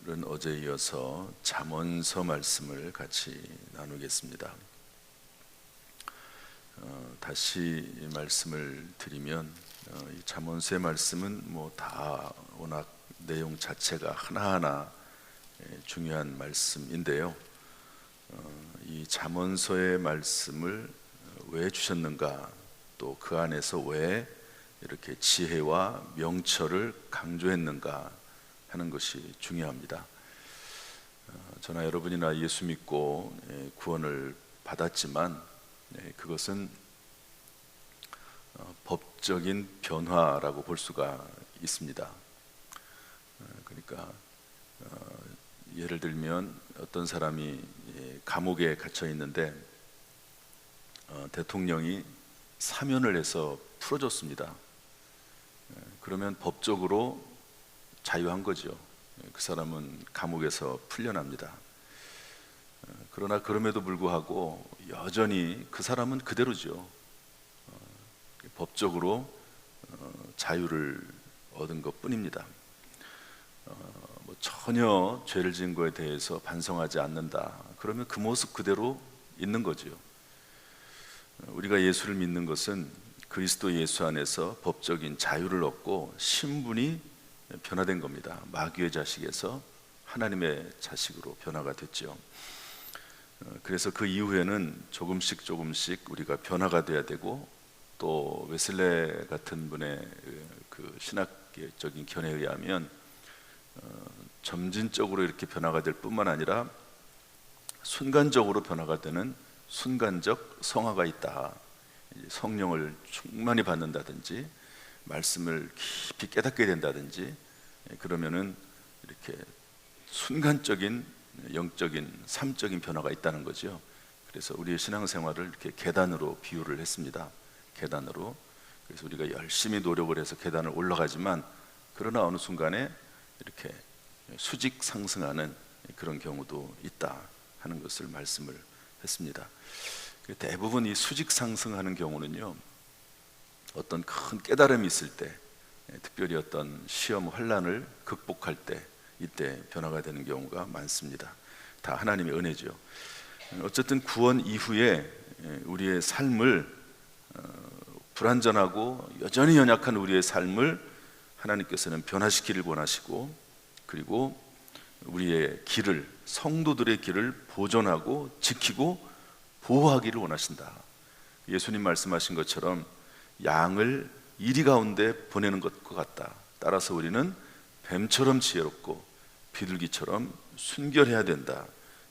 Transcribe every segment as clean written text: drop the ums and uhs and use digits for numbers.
오늘은 어제에 이어서 잠언서 말씀을 같이 나누겠습니다. 다시 이 말씀을 드리면 이 잠언서의 말씀은 다 워낙 내용 자체가 하나하나 중요한 말씀인데요. 이 잠언서의 말씀을 왜 주셨는가, 또 그 안에서 왜 이렇게 지혜와 명철을 강조했는가 하는 것이 중요합니다. 저나 여러분이나 예수 믿고 구원을 받았지만 그것은 법적인 변화라고 볼 수가 있습니다. 그러니까 예를 들면 어떤 사람이 감옥에 갇혀 있는데 대통령이 사면을 해서 풀어줬습니다. 그러면 법적으로 자유한 거죠. 그 사람은 감옥에서 풀려납니다. 그러나 그럼에도 불구하고 여전히 그 사람은 그대로죠. 법적으로 자유를 얻은 것 뿐입니다. 전혀 죄를 지은 것에 대해서 반성하지 않는다, 그러면 그 모습 그대로 있는 거죠. 우리가 예수를 믿는 것은 그리스도 예수 안에서 법적인 자유를 얻고 신분이 변화된 겁니다. 마귀의 자식에서 하나님의 자식으로 변화가 됐죠. 그래서 그 이후에는 조금씩 우리가 변화가 돼야 되고, 또 웨슬레 같은 분의 그 신학적인 견해에 의하면 점진적으로 이렇게 변화가 될 뿐만 아니라 순간적으로 변화가 되는 순간적 성화가 있다. 성령을 충만히 받는다든지 말씀을 깊이 깨닫게 된다든지, 그러면은 이렇게 순간적인 영적인 삶적인 변화가 있다는 거죠. 그래서 우리의 신앙생활을 이렇게 계단으로 비유를 했습니다. 계단으로. 그래서 우리가 열심히 노력을 해서 계단을 올라가지만 그러나 어느 순간에 이렇게 수직 상승하는 그런 경우도 있다 하는 것을 말씀을 했습니다. 대부분 이 수직 상승하는 경우는요, 어떤 큰 깨달음이 있을 때, 특별히 어떤 시험 환난을 극복할 때, 이때 변화가 되는 경우가 많습니다. 다 하나님의 은혜죠. 어쨌든 구원 이후에 우리의 삶을, 불완전하고 여전히 연약한 우리의 삶을 하나님께서는 변화시키길 원하시고, 그리고 우리의 길을, 성도들의 길을 보존하고 지키고 보호하기를 원하신다. 예수님 말씀하신 것처럼 양을 이리 가운데 보내는 것과 같다. 따라서 우리는 뱀처럼 지혜롭고 비둘기처럼 순결해야 된다.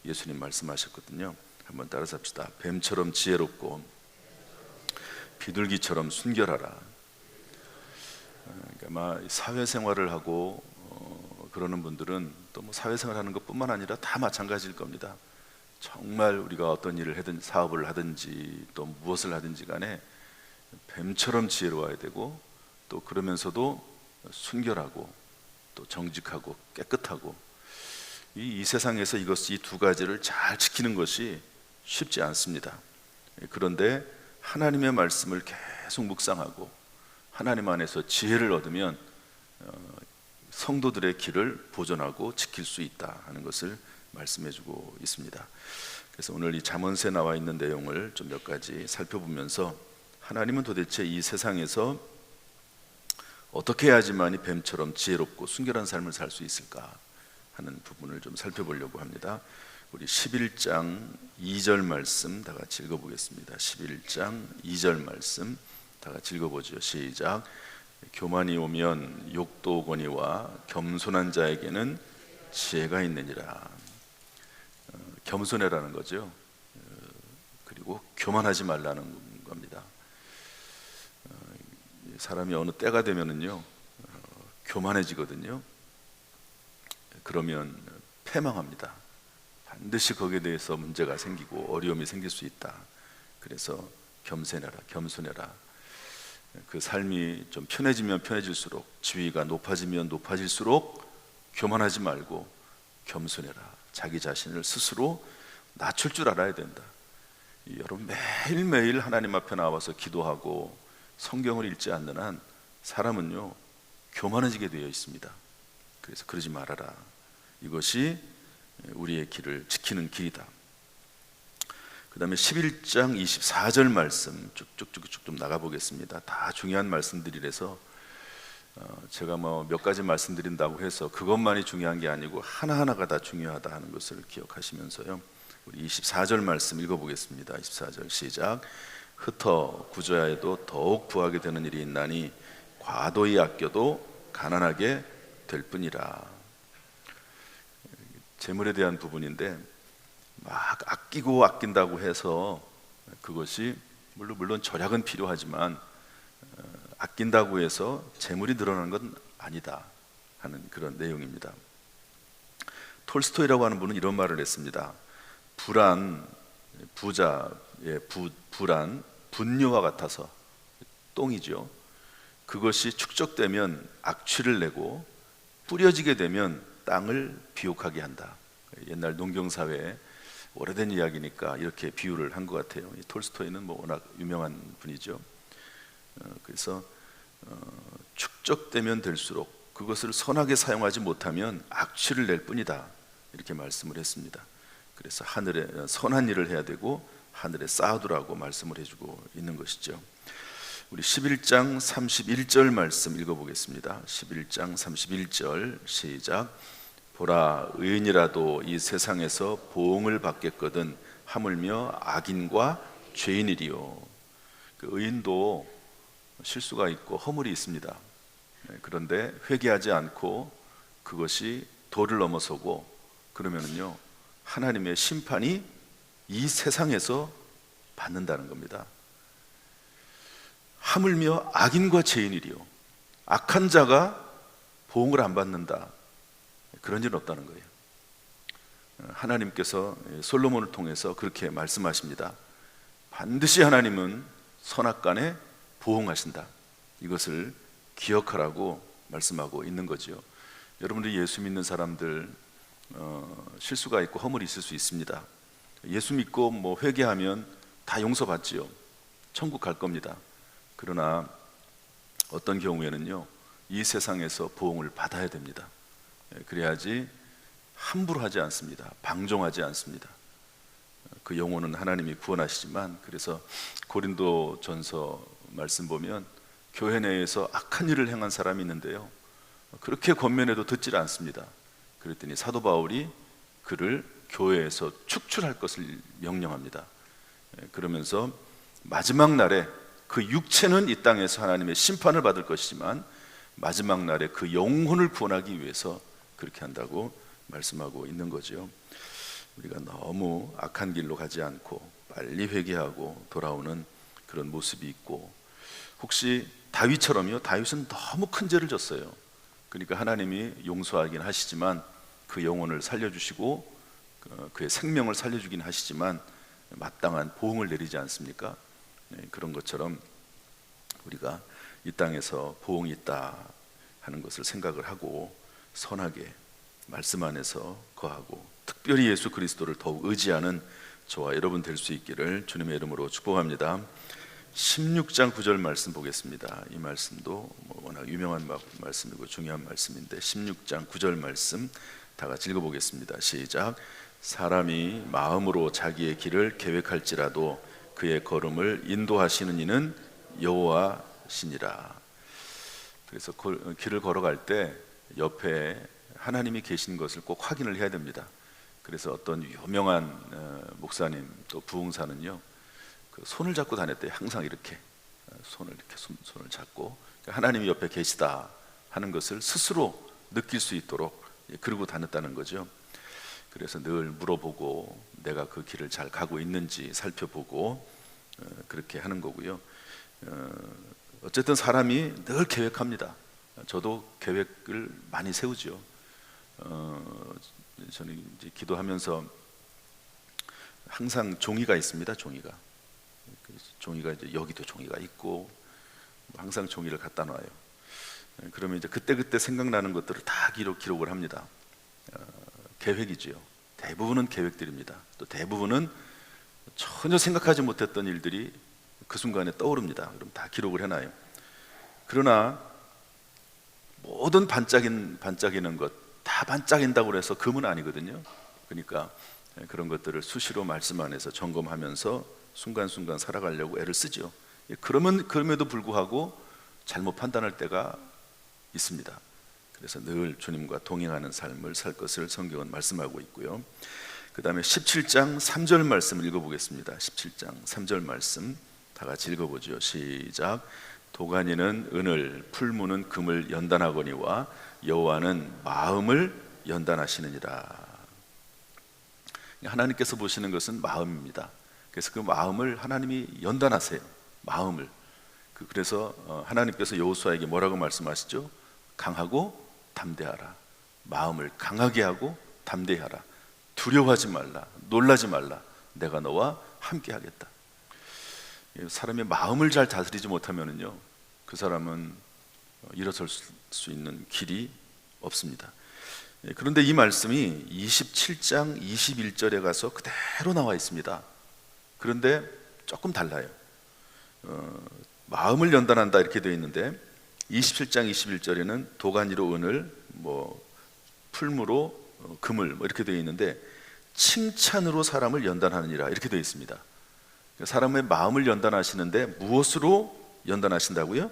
예수님 말씀하셨거든요. 한번 따라서 합시다. 뱀처럼 지혜롭고 비둘기처럼 순결하라. 그러니까 사회생활을 하고 그러는 분들은 또 사회생활하는 것뿐만 아니라 다 마찬가지일 겁니다. 정말 우리가 어떤 일을 하든 사업을 하든지 또 무엇을 하든지 간에 뱀처럼 지혜로워야 되고, 또 그러면서도 순결하고 또 정직하고 깨끗하고, 이 세상에서 이 두 가지를 잘 지키는 것이 쉽지 않습니다. 그런데 하나님의 말씀을 계속 묵상하고 하나님 안에서 지혜를 얻으면 성도들의 길을 보존하고 지킬 수 있다 하는 것을 말씀해주고 있습니다. 그래서 오늘 이 잠언서에 나와 있는 내용을 좀 몇 가지 살펴보면서, 하나님은 도대체 이 세상에서 어떻게 해야지만 이 뱀처럼 지혜롭고 순결한 삶을 살 수 있을까 하는 부분을 좀 살펴보려고 합니다. 우리 11장 2절 말씀 다 같이 읽어보겠습니다. 11장 2절 말씀 다 같이 읽어보죠. 시작. 교만이 오면 욕도 오거니와 겸손한 자에게는 지혜가 있느니라. 겸손해라는 거죠. 그리고 교만하지 말라는 겁니다. 사람이 어느 때가 되면은요, 교만해지거든요. 그러면 패망합니다. 반드시 거기에 대해서 문제가 생기고 어려움이 생길 수 있다. 그래서 겸손해라. 그 삶이 좀 편해지면 편해질수록, 지위가 높아지면 높아질수록 교만하지 말고 겸손해라. 자기 자신을 스스로 낮출 줄 알아야 된다. 여러분, 매일매일 하나님 앞에 나와서 기도하고 성경을 읽지 않는 한 사람은요 교만해지게 되어 있습니다. 그래서 그러지 말아라. 이것이 우리의 길을 지키는 길이다. 그 다음에 11장 24절 말씀 쭉쭉쭉 좀 나가보겠습니다. 다 중요한 말씀들이라서 제가 몇 가지 말씀드린다고 해서 그것만이 중요한 게 아니고 하나하나가 다 중요하다 하는 것을 기억하시면서요, 우리 24절 말씀 읽어보겠습니다. 24절 시작. 흩어 구조하여도 더욱 부하게 되는 일이 있나니 과도히 아껴도 가난하게 될 뿐이라. 재물에 대한 부분인데, 막 아끼고 아낀다고 해서 그것이 물론 절약은 필요하지만 아낀다고 해서 재물이 늘어나는 건 아니다 하는 그런 내용입니다. 톨스토이라고 하는 분은 이런 말을 했습니다. 부자의 불안, 분뇨와 같아서, 똥이죠. 그것이 축적되면 악취를 내고 뿌려지게 되면 땅을 비옥하게 한다. 옛날 농경사회에 오래된 이야기니까 이렇게 비유를 한 것 같아요. 이 톨스토이는 워낙 유명한 분이죠. 그래서 축적되면 될수록 그것을 선하게 사용하지 못하면 악취를 낼 뿐이다, 이렇게 말씀을 했습니다. 그래서 하늘에 선한 일을 해야 되고 하늘에 쌓아두라고 말씀을 해주고 있는 것이죠. 우리 11장 31절 말씀 읽어보겠습니다. 11장 31절 시작. 보라, 의인이라도 이 세상에서 보응을 받겠거든 하물며 악인과 죄인이리요. 그 의인도 실수가 있고 허물이 있습니다. 그런데 회개하지 않고 그것이 도를 넘어서고 그러면은요, 하나님의 심판이 이 세상에서 받는다는 겁니다. 하물며 악인과 죄인이리요. 악한 자가 보응을 안 받는다, 그런 일은 없다는 거예요. 하나님께서 솔로몬을 통해서 그렇게 말씀하십니다. 반드시 하나님은 선악간에 보응하신다. 이것을 기억하라고 말씀하고 있는 거죠. 여러분들이 예수 믿는 사람들 실수가 있고 허물이 있을 수 있습니다. 예수 믿고 회개하면 다 용서받지요. 천국 갈 겁니다. 그러나 어떤 경우에는요, 이 세상에서 보응을 받아야 됩니다. 그래야지 함부로 하지 않습니다. 방종하지 않습니다. 그 영혼은 하나님이 구원하시지만, 그래서 고린도전서 말씀 보면 교회 내에서 악한 일을 행한 사람이 있는데요, 그렇게 권면해도 듣질 않습니다. 그랬더니 사도 바울이 그를 교회에서 축출할 것을 명령합니다. 그러면서 마지막 날에 그 육체는 이 땅에서 하나님의 심판을 받을 것이지만 마지막 날에 그 영혼을 구원하기 위해서 그렇게 한다고 말씀하고 있는 거죠. 우리가 너무 악한 길로 가지 않고 빨리 회개하고 돌아오는 그런 모습이 있고, 혹시 다윗처럼요, 다윗은 너무 큰 죄를 졌어요. 그러니까 하나님이 용서하긴 하시지만 그 영혼을 살려주시고 그의 생명을 살려주긴 하시지만 마땅한 보응을 내리지 않습니까? 그런 것처럼 우리가 이 땅에서 보응이 있다 하는 것을 생각을 하고 선하게 말씀 안에서 거하고 특별히 예수 그리스도를 더욱 의지하는 저와 여러분 될 수 있기를 주님의 이름으로 축복합니다. 16장 9절 말씀 보겠습니다. 이 말씀도 워낙 유명한 말씀이고 중요한 말씀인데 16장 9절 말씀 다 같이 읽어보겠습니다. 시작. 사람이 마음으로 자기의 길을 계획할지라도 그의 걸음을 인도하시는 이는 여호와시니라. 그래서 길을 걸어갈 때 옆에 하나님이 계신 것을 꼭 확인을 해야 됩니다. 그래서 어떤 유명한 목사님 또 부흥사는요, 그 손을 잡고 다녔대요. 항상 이렇게 손을 잡고 하나님이 옆에 계시다 하는 것을 스스로 느낄 수 있도록 그러고 다녔다는 거죠. 그래서 늘 물어보고 내가 그 길을 잘 가고 있는지 살펴보고 그렇게 하는 거고요. 어쨌든 사람이 늘 계획합니다. 저도 계획을 많이 세우죠. 저는 이제 기도하면서 항상 종이가 있습니다. 종이가 이제 여기도 종이가 있고 항상 종이를 갖다 놔요. 그러면 이제 그때 생각나는 것들을 다 기록을 합니다. 계획이지요. 대부분은 계획들입니다. 또 대부분은 전혀 생각하지 못했던 일들이 그 순간에 떠오릅니다. 그럼 다 기록을 해놔요. 그러나 모든 반짝이는 것 다 반짝인다고 해서 금은 아니거든요. 그러니까 그런 것들을 수시로 말씀 안에서 점검하면서 순간순간 살아가려고 애를 쓰죠. 그럼에도 불구하고 잘못 판단할 때가 있습니다. 그래서 늘 주님과 동행하는 삶을 살 것을 성경은 말씀하고 있고요. 그 다음에 17장 3절 말씀 읽어보겠습니다. 17장 3절 말씀 다 같이 읽어보죠. 시작. 도가니는 은을, 풀무는 금을 연단하거니와 여호와는 마음을 연단하시느니라. 하나님께서 보시는 것은 마음입니다. 그래서 그 마음을 하나님이 연단하세요. 마음을. 그래서 하나님께서 여호수아에게 뭐라고 말씀하시죠? 강하고 담대하라. 마음을 강하게 하고 담대하라. 두려워하지 말라. 놀라지 말라. 내가 너와 함께 하겠다. 사람의 마음을 잘 다스리지 못하면요, 그 사람은 일어설 수 있는 길이 없습니다. 그런데 이 말씀이 27장 21절에 가서 그대로 나와 있습니다. 그런데 조금 달라요. 마음을 연단한다 이렇게 되어 있는데 27장 21절에는 도가니로 은을, 풀무로 금을 이렇게 되어 있는데 칭찬으로 사람을 연단하느니라 이렇게 되어 있습니다. 사람의 마음을 연단하시는데 무엇으로 연단하신다고요?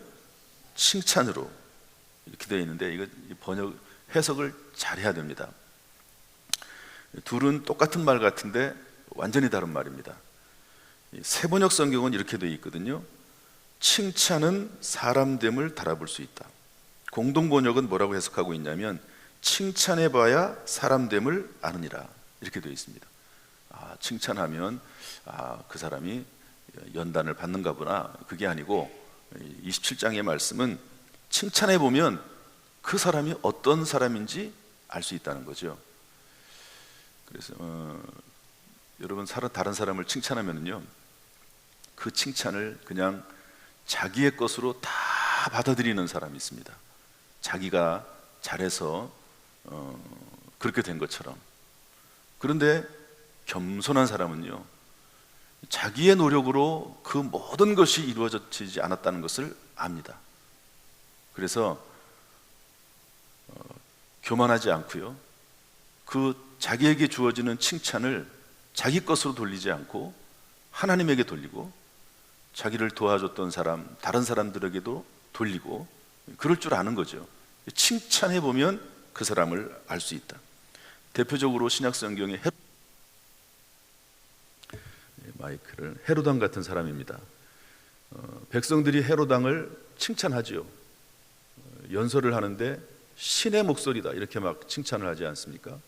칭찬으로 이렇게 되어 있는데 이거 번역 해석을 잘 해야 됩니다. 둘은 똑같은 말 같은데 완전히 다른 말입니다. 세번역 성경은 이렇게 되어 있거든요. 칭찬은 사람됨을 달아볼 수 있다. 공동번역은 뭐라고 해석하고 있냐면 칭찬해봐야 사람됨을 아느니라 이렇게 되어 있습니다. 칭찬하면 그 사람이 연단을 받는가 보나, 그게 아니고 27장의 말씀은 칭찬해보면 그 사람이 어떤 사람인지 알 수 있다는 거죠. 그래서 여러분 다른 사람을 칭찬하면요, 그 칭찬을 그냥 자기의 것으로 다 받아들이는 사람이 있습니다. 자기가 잘해서 그렇게 된 것처럼. 그런데 겸손한 사람은요, 자기의 노력으로 그 모든 것이 이루어지지 않았다는 것을 압니다. 그래서 교만하지 않고요, 그 자기에게 주어지는 칭찬을 자기 것으로 돌리지 않고 하나님에게 돌리고, 자기를 도와줬던 사람, 다른 사람들에게도 돌리고, 그럴 줄 아는 거죠. 칭찬해 보면 그 사람을 알 수 있다. 대표적으로 신약 성경에 헤로당 같은 사람입니다. 백성들이 헤로당을 칭찬하지요. 연설을 하는데 신의 목소리다 이렇게 막 칭찬을 하지 않습니까?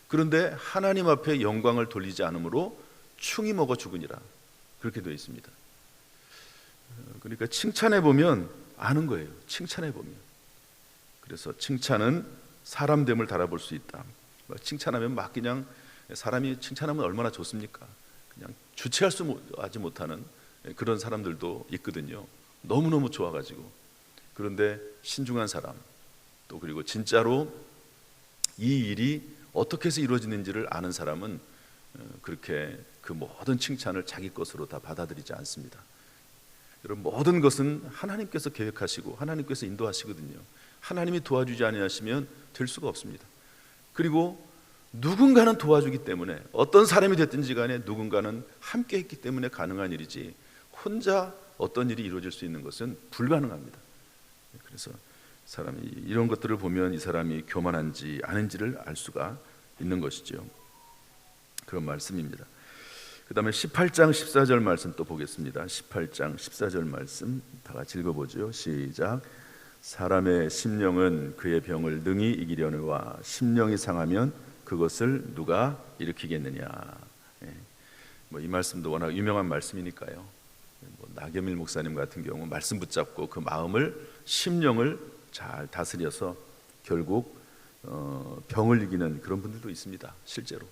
그런데 하나님 앞에 영광을 돌리지 않으므로 충이 먹어 죽으니라 그렇게 되어 있습니다. 그러니까 칭찬해 보면 아는 거예요. 칭찬해 보면. 그래서 칭찬은 사람됨을 달아볼 수 있다. 칭찬하면 막 그냥, 사람이 칭찬하면 얼마나 좋습니까? 그냥 주체하지 못하는 그런 사람들도 있거든요. 너무너무 좋아가지고. 그런데 신중한 사람, 또 그리고 진짜로 이 일이 어떻게 해서 이루어지는지를 아는 사람은 그렇게 그 모든 칭찬을 자기 것으로 다 받아들이지 않습니다. 여러분, 모든 것은 하나님께서 계획하시고 하나님께서 인도하시거든요. 하나님이 도와주지 아니하시면 될 수가 없습니다. 그리고 누군가는 도와주기 때문에, 어떤 사람이 됐든지 간에 누군가는 함께 했기 때문에 가능한 일이지, 혼자 어떤 일이 이루어질 수 있는 것은 불가능합니다. 그래서 사람이 이런 것들을 보면 이 사람이 교만한지 아닌지를 알 수가 있는 것이죠. 그런 말씀입니다. 그 다음에 18장 14절 말씀 또 보겠습니다. 18장 14절 말씀 다 같이 읽어보죠. 시작. 사람의 심령은 그의 병을 능히 이기려니와 심령이 상하면 그것을 누가 일으키겠느냐. 이 말씀도 워낙 유명한 말씀이니까요. 나겸일 목사님 같은 경우 말씀 붙잡고 그 마음을, 심령을 잘 다스려서 결국 병을 이기는 그런 분들도 있습니다. 실제로.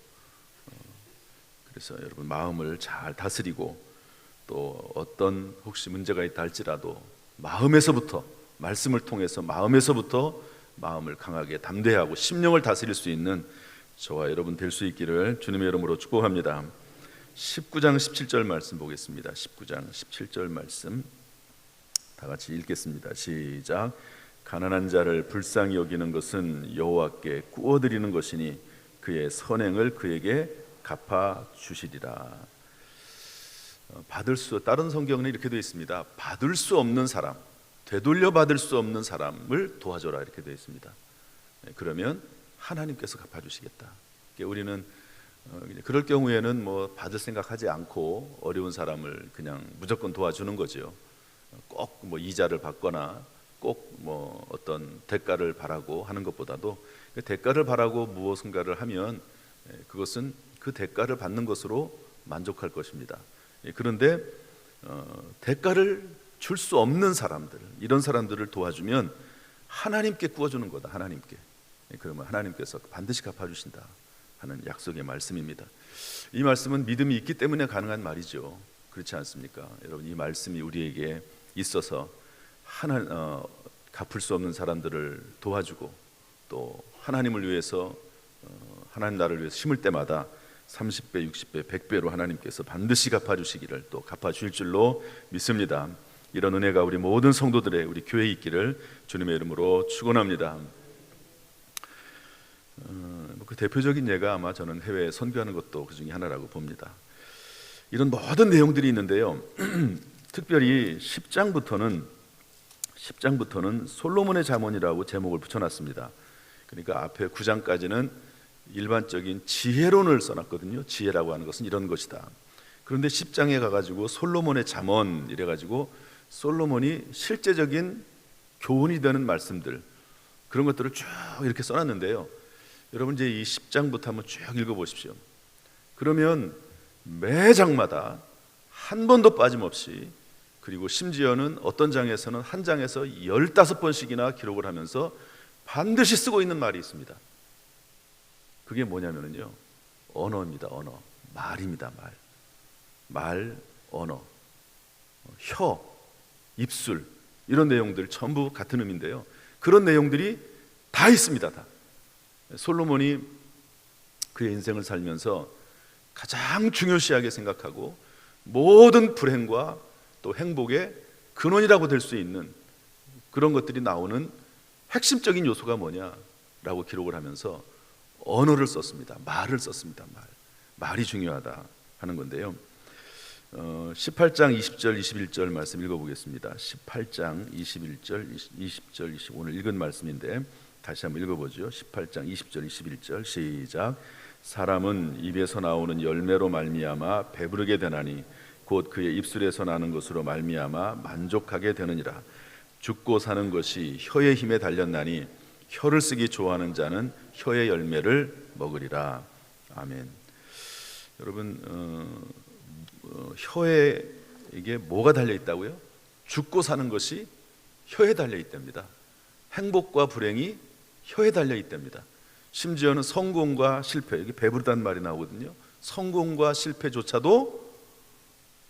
그래서 여러분, 마음을 잘 다스리고, 또 어떤 혹시 문제가 있다 할지라도 마음에서부터, 말씀을 통해서 마음에서부터 마음을 강하게 담대하고 심령을 다스릴 수 있는 저와 여러분 될 수 있기를 주님의 이름으로 축복합니다. 19장 17절 말씀 보겠습니다. 19장 17절 말씀 다 같이 읽겠습니다. 시작. 가난한 자를 불쌍히 여기는 것은 여호와께 구워드리는 것이니 그의 선행을 그에게 갚아 주시리라. 다른 성경은 이렇게 되어 있습니다. 받을 수 없는 사람, 되돌려 받을 수 없는 사람을 도와줘라 이렇게 되어 있습니다. 그러면 하나님께서 갚아주시겠다. 우리는 그럴 경우에는 뭐 받을 생각하지 않고 어려운 사람을 그냥 무조건 도와주는 거죠. 꼭 뭐 이자를 받거나 꼭 뭐 어떤 대가를 바라고 하는 것보다도 그 대가를 바라고 무엇인가를 하면 그것은 그 대가를 받는 것으로 만족할 것입니다. 그런데 대가를 줄 수 없는 사람들, 이런 사람들을 도와주면 하나님께 구워주는 거다. 하나님께. 그러면 하나님께서 반드시 갚아주신다 하는 약속의 말씀입니다. 이 말씀은 믿음이 있기 때문에 가능한 말이죠. 그렇지 않습니까? 여러분, 이 말씀이 우리에게 있어서 갚을 수 없는 사람들을 도와주고 또 하나님을 위해서 하나님 나라를 위해서 심을 때마다 30배, 60배, 100배로 하나님께서 반드시 갚아주시기를 또 갚아주실 줄로 믿습니다. 이런 은혜가 우리 모든 성도들의 우리 교회에 있기를 주님의 이름으로 축원합니다. 그 대표적인 예가 아마 저는 해외에 선교하는 것도 그 중에 하나라고 봅니다. 이런 모든 내용들이 있는데요. 특별히 10장부터는 솔로몬의 잠언이라고 제목을 붙여놨습니다. 그러니까 앞에 9장까지는 일반적인 지혜론을 써놨거든요. 지혜라고 하는 것은 이런 것이다. 그런데 10장에 가가지고 솔로몬의 잠언 이래가지고 솔로몬이 실제적인 교훈이 되는 말씀들, 그런 것들을 쭉 이렇게 써놨는데요. 여러분 이제 이 10장부터 한번 쭉 읽어보십시오. 그러면 매 장마다 한 번도 빠짐없이, 그리고 심지어는 어떤 장에서는 한 장에서 15번씩이나 기록을 하면서 반드시 쓰고 있는 말이 있습니다. 그게 뭐냐면요, 언어입니다. 언어, 말입니다. 말, 언어, 혀, 입술, 이런 내용들 전부 같은 의미인데요. 그런 내용들이 다 있습니다. 다. 솔로몬이 그의 인생을 살면서 가장 중요시하게 생각하고 모든 불행과 또 행복의 근원이라고 될 수 있는 그런 것들이 나오는 핵심적인 요소가 뭐냐라고 기록을 하면서 언어를 썼습니다. 말을 썼습니다. 말이 중요하다 하는 건데요. 18장 20절 21절 말씀 읽어보겠습니다. 18장 21절 20절 20 오늘 읽은 말씀인데 다시 한번 읽어보죠. 18장 20절 21절 시작. 사람은 입에서 나오는 열매로 말미암아 배부르게 되나니 곧 그의 입술에서 나는 것으로 말미암아 만족하게 되느니라. 죽고 사는 것이 혀의 힘에 달렸나니 혀를 쓰기 좋아하는 자는 혀의 열매를 먹으리라. 아멘. 여러분, 혀에 이게 뭐가 달려 있다고요? 죽고 사는 것이 혀에 달려 있답니다. 행복과 불행이 혀에 달려 있답니다. 심지어는 성공과 실패, 여기 배부르다는 말이 나오거든요. 성공과 실패조차도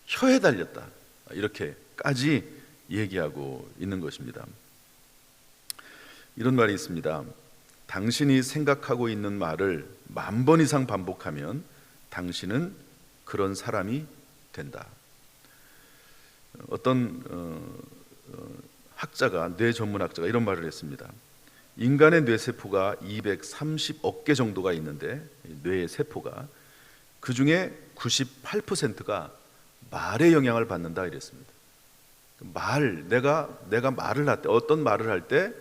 혀에 달렸다, 이렇게까지 얘기하고 있는 것입니다. 이런 말이 있습니다. 당신이 생각하고 있는 말을 10,000번 이상 반복하면 당신은 그런 사람이 된다. 어떤 학자가, 뇌 전문학자가 이런 말을 했습니다. 인간의 뇌세포가 230억 개 정도가 있는데, 뇌의 세포가 그 중에 98%가 말의 영향을 받는다 이랬습니다. 내가 말을 할 때, 어떤 말을 할 때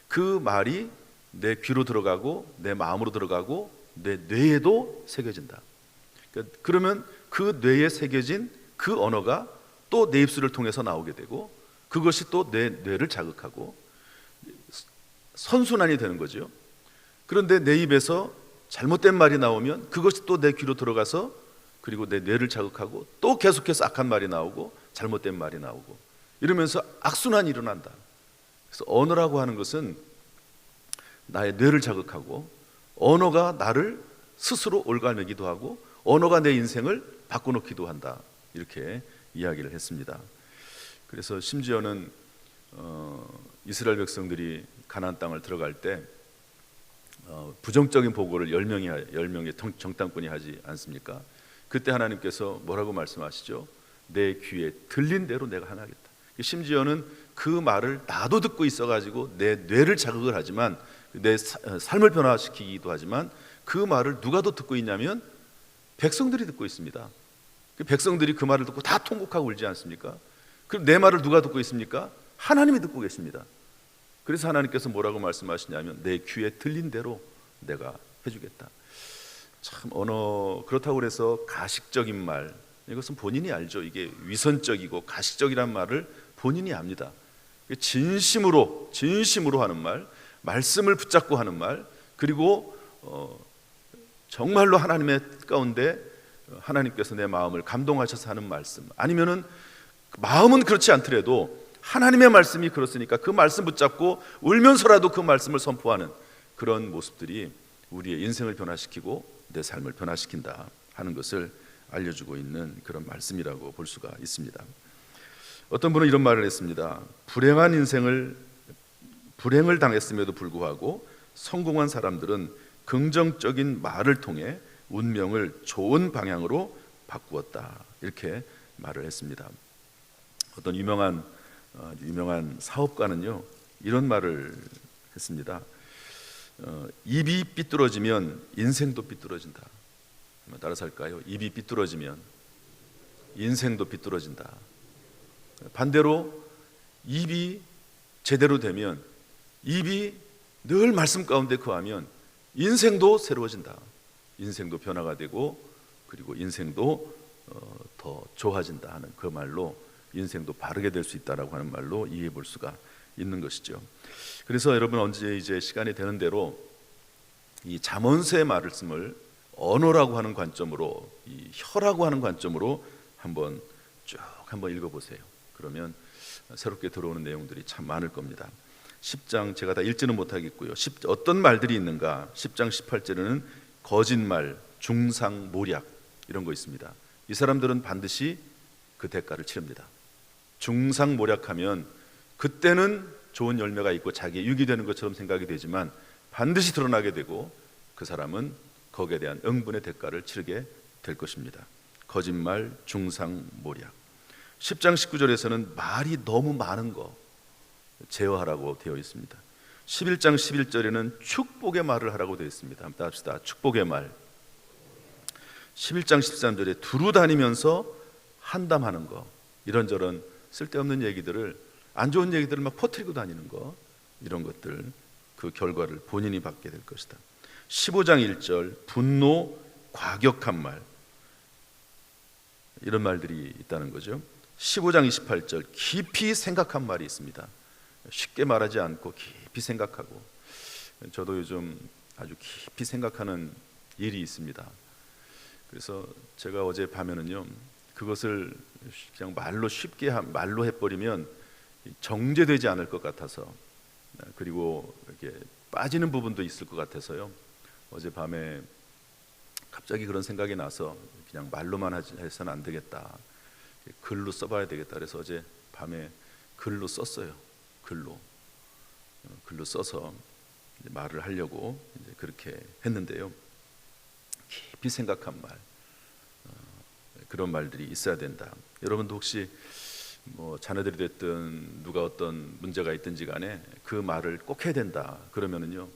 그 말이 내 귀로 들어가고 내 마음으로 들어가고 내 뇌에도 새겨진다. 그러면 그 뇌에 새겨진 그 언어가 또 내 입술을 통해서 나오게 되고 그것이 또 내 뇌를 자극하고 선순환이 되는 거죠. 그런데 내 입에서 잘못된 말이 나오면 그것이 또 내 귀로 들어가서 그리고 내 뇌를 자극하고 또 계속해서 악한 말이 나오고 잘못된 말이 나오고 이러면서 악순환이 일어난다. 그래서 언어라고 하는 것은 나의 뇌를 자극하고 언어가 나를 스스로 올가매기도 하고 언어가 내 인생을 바꿔놓기도 한다, 이렇게 이야기를 했습니다. 그래서 심지어는 이스라엘 백성들이 가나안 땅을 들어갈 때 부정적인 보고를 10명의 정탐꾼이 하지 않습니까? 그때 하나님께서 뭐라고 말씀하시죠? 내 귀에 들린 대로 내가 하나겠다. 심지어는 그 말을 나도 듣고 있어가지고 내 뇌를 자극을 하지만 내 삶을 변화시키기도 하지만 그 말을 누가 더 듣고 있냐면 백성들이 듣고 있습니다. 그 백성들이 그 말을 듣고 다 통곡하고 울지 않습니까? 그럼 내 말을 누가 듣고 있습니까? 하나님이 듣고 계십니다. 그래서 하나님께서 뭐라고 말씀하시냐면 내 귀에 들린 대로 내가 해주겠다. 참 언어 그렇다고 해서 가식적인 말, 이것은 본인이 알죠. 이게 위선적이고 가식적이란 말을 본인이 압니다. 진심으로 하는 말, 말씀을 붙잡고 하는 말, 그리고 정말로 하나님의 가운데 하나님께서 내 마음을 감동하셔서 하는 말씀, 아니면은 마음은 그렇지 않더라도 하나님의 말씀이 그렇으니까 그 말씀 붙잡고 울면서라도 그 말씀을 선포하는 그런 모습들이 우리의 인생을 변화시키고 내 삶을 변화시킨다 하는 것을 알려주고 있는 그런 말씀이라고 볼 수가 있습니다. 어떤 분은 이런 말을 했습니다. 불행을 당했음에도 불구하고 성공한 사람들은 긍정적인 말을 통해 운명을 좋은 방향으로 바꾸었다, 이렇게 말을 했습니다. 어떤 유명한 사업가는요 이런 말을 했습니다. 입이 삐뚤어지면 인생도 삐뚤어진다. 따라서 할까요? 입이 삐뚤어지면 인생도 삐뚤어진다. 반대로 입이 제대로 되면, 입이 늘 말씀 가운데 거하면 인생도 새로워진다. 인생도 변화가 되고 그리고 인생도 더 좋아진다 하는 그 말로 인생도 바르게 될 수 있다라고 하는 말로 이해해 볼 수가 있는 것이죠. 그래서 여러분 언제 이제 시간이 되는 대로 이 잠언서의 말씀을 언어라고 하는 관점으로, 이 혀라고 하는 관점으로 한번 읽어보세요. 그러면 새롭게 들어오는 내용들이 참 많을 겁니다. 10장 제가 다 읽지는 못하겠고요. 어떤 말들이 있는가? 10장 18절에는 거짓말, 중상, 모략 이런 거 있습니다. 이 사람들은 반드시 그 대가를 치릅니다. 중상모략하면 그때는 좋은 열매가 있고 자기의 유익이 되는 것처럼 생각이 되지만 반드시 드러나게 되고 그 사람은 거기에 대한 응분의 대가를 치르게 될 것입니다. 거짓말, 중상모략. 10장 19절에서는 말이 너무 많은 거 제어하라고 되어 있습니다. 11장 11절에는 축복의 말을 하라고 되어 있습니다. 한번 합시다. 축복의 말. 11장 13절에 두루 다니면서 한담하는 거, 이런저런 쓸데없는 얘기들을, 안 좋은 얘기들을 막 퍼뜨리고 다니는 거, 이런 것들 그 결과를 본인이 받게 될 것이다. 15장 1절 분노, 과격한 말, 이런 말들이 있다는 거죠. 15장 28절 깊이 생각한 말이 있습니다. 쉽게 말하지 않고 깊이 생각하고, 저도 요즘 아주 깊이 생각하는 일이 있습니다. 그래서 제가 어제 밤에는요 그것을 그냥 말로 해버리면 정제되지 않을 것 같아서, 그리고 이렇게 빠지는 부분도 있을 것 같아서요, 어제 밤에 갑자기 그런 생각이 나서 그냥 말로만 해서는 안 되겠다, 글로 써봐야 되겠다. 그래서 어제 밤에 글로 썼어요. 글로 써서 말을 하려고 이제 그렇게 했는데요, 깊이 생각한 말, 그런 말들이 있어야 된다. 여러분도 혹시 뭐 자녀들이 됐든 누가 어떤 문제가 있든지 간에 그 말을 꼭 해야 된다 그러면은요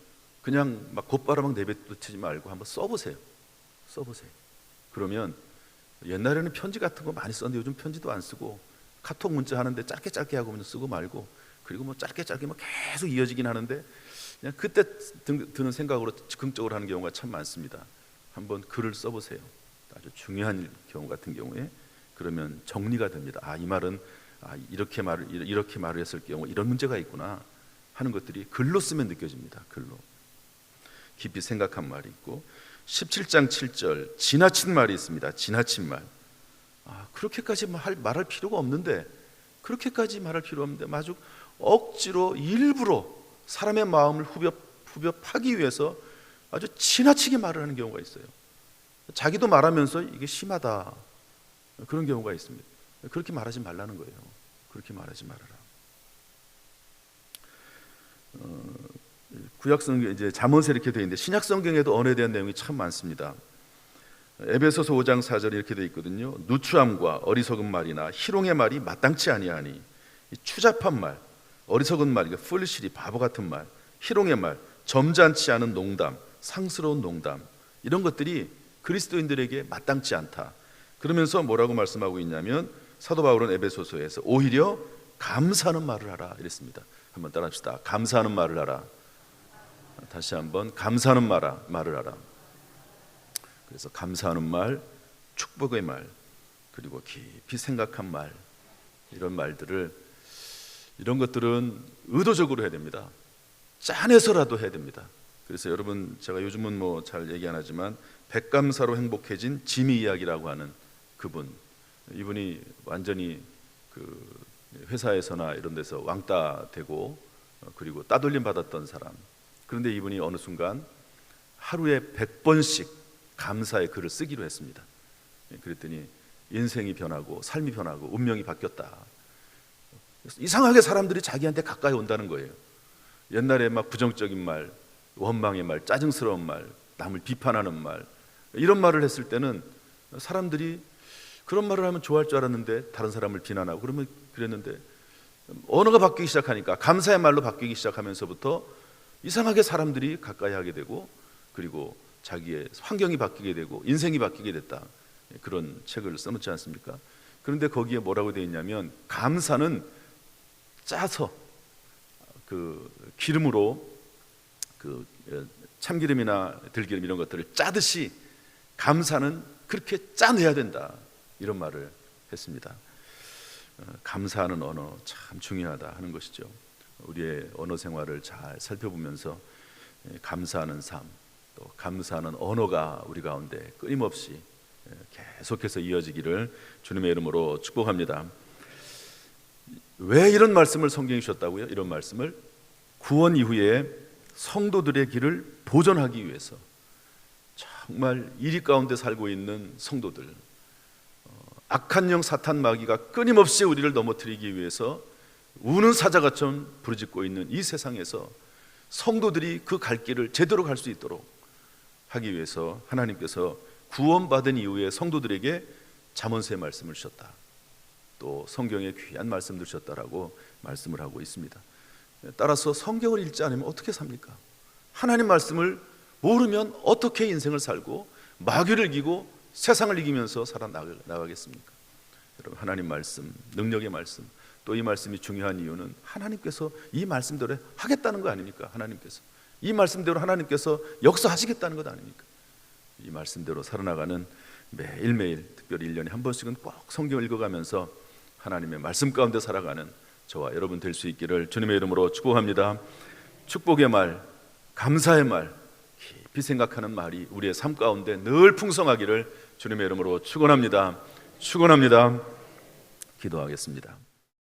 그냥 막 곧바로 막 내뱉지 말고 한번 써보세요. 그러면 옛날에는 편지 같은 거 많이 썼는데 요즘 편지도 안 쓰고 카톡 문자 하는데 짧게 하고 쓰고 말고, 그리고 뭐 짧게 뭐 계속 이어지긴 하는데 그냥 그때 드는 생각으로 즉흥적으로 하는 경우가 참 많습니다. 한번 글을 써보세요. 아주 중요한 경우 같은 경우에 그러면 정리가 됩니다. 이 말은 이렇게 말을 했을 경우 이런 문제가 있구나 하는 것들이 글로 쓰면 느껴집니다. 글로 깊이 생각한 말이 있고, 17장 7절 지나친 말이 있습니다. 지나친 말. 그렇게까지 말할 필요가 없는데, 아주 억지로 일부러 사람의 마음을 후벼 파기 위해서 아주 지나치게 말을 하는 경우가 있어요. 자기도 말하면서 이게 심하다, 그런 경우가 있습니다. 그렇게 말하지 말라는 거예요. 그렇게 말하지 말아라. 구약성경 이제 잠언서 이렇게 되어 있는데 신약성경에도 언어에 대한 내용이 참 많습니다. 에베소서 5장 4절에 이렇게 되어 있거든요. 누추함과 어리석은 말이나 희롱의 말이 마땅치 아니하니, 이 추잡한 말, 어리석은 말, 그러니까 풀리시리, 바보 같은 말, 희롱의 말, 점잖지 않은 농담, 상스러운 농담, 이런 것들이 그리스도인들에게 마땅치 않다. 그러면서 뭐라고 말씀하고 있냐면 사도 바울은 에베소서에서 오히려 감사하는 말을 하라 이랬습니다. 한번 따라합시다. 감사하는 말을 하라. 다시 한번 감사하는 말을 하라. 그래서 감사하는 말, 축복의 말, 그리고 깊이 생각한 말, 이런 말들을, 이런 것들은 의도적으로 해야 됩니다. 짠해서라도 해야 됩니다. 그래서 여러분, 제가 요즘은 뭐 잘 얘기 안 하지만 백감사로 행복해진 지미 이야기라고 하는 그분, 이분이 완전히 그 회사에서나 이런 데서 왕따 되고 그리고 따돌림 받았던 사람. 그런데 이분이 어느 순간 하루에 100번씩 감사의 글을 쓰기로 했습니다. 그랬더니 인생이 변하고 삶이 변하고 운명이 바뀌었다. 이상하게 사람들이 자기한테 가까이 온다는 거예요. 옛날에 막 부정적인 말, 원망의 말, 짜증스러운 말, 남을 비판하는 말, 이런 말을 했을 때는 사람들이 그런 말을 하면 좋아할 줄 알았는데, 다른 사람을 비난하고 그러면 그랬는데, 언어가 바뀌기 시작하니까, 감사의 말로 바뀌기 시작하면서부터 이상하게 사람들이 가까이 하게 되고, 그리고 자기의 환경이 바뀌게 되고 인생이 바뀌게 됐다. 그런 책을 써놓지 않습니까? 그런데 거기에 뭐라고 되어 있냐면, 감사는 짜서 그 기름으로, 그 참기름이나 들기름 이런 것들을 짜듯이 감사는 그렇게 짜내야 된다, 이런 말을 했습니다. 감사하는 언어 참 중요하다 하는 것이죠. 우리의 언어 생활을 잘 살펴보면서 감사하는 삶, 또 감사하는 언어가 우리 가운데 끊임없이 계속해서 이어지기를 주님의 이름으로 축복합니다. 왜 이런 말씀을 성경에 주셨다고요? 이런 말씀을 구원 이후에 성도들의 길을 보존하기 위해서, 정말 이리 가운데 살고 있는 성도들, 악한 영 사탄 마귀가 끊임없이 우리를 넘어뜨리기 위해서 우는 사자같이 부르짖고 있는 이 세상에서 성도들이 그 갈 길을 제대로 갈 수 있도록 하기 위해서 하나님께서 구원받은 이후에 성도들에게 잠언서의 말씀을 주셨다, 또 성경에 귀한 말씀을 주셨다라고 말씀을 하고 있습니다. 따라서 성경을 읽지 않으면 어떻게 삽니까? 하나님 말씀을 모르면 어떻게 인생을 살고 마귀를 이기고 세상을 이기면서 살아나가겠습니까? 여러분, 하나님 말씀, 능력의 말씀, 또 이 말씀이 중요한 이유는 하나님께서 이 말씀대로 하겠다는 거 아닙니까? 하나님께서 이 말씀대로 하나님께서 역사하시겠다는 것 아닙니까? 이 말씀대로 살아나가는 매일매일, 특별히 1년에 한 번씩은 꼭 성경을 읽어가면서 하나님의 말씀 가운데 살아가는 저와 여러분 될 수 있기를 주님의 이름으로 축복합니다. 축복의 말, 감사의 말, 깊이 생각하는 말이 우리의 삶 가운데 늘 풍성하기를 주님의 이름으로 축원합니다. 기도하겠습니다.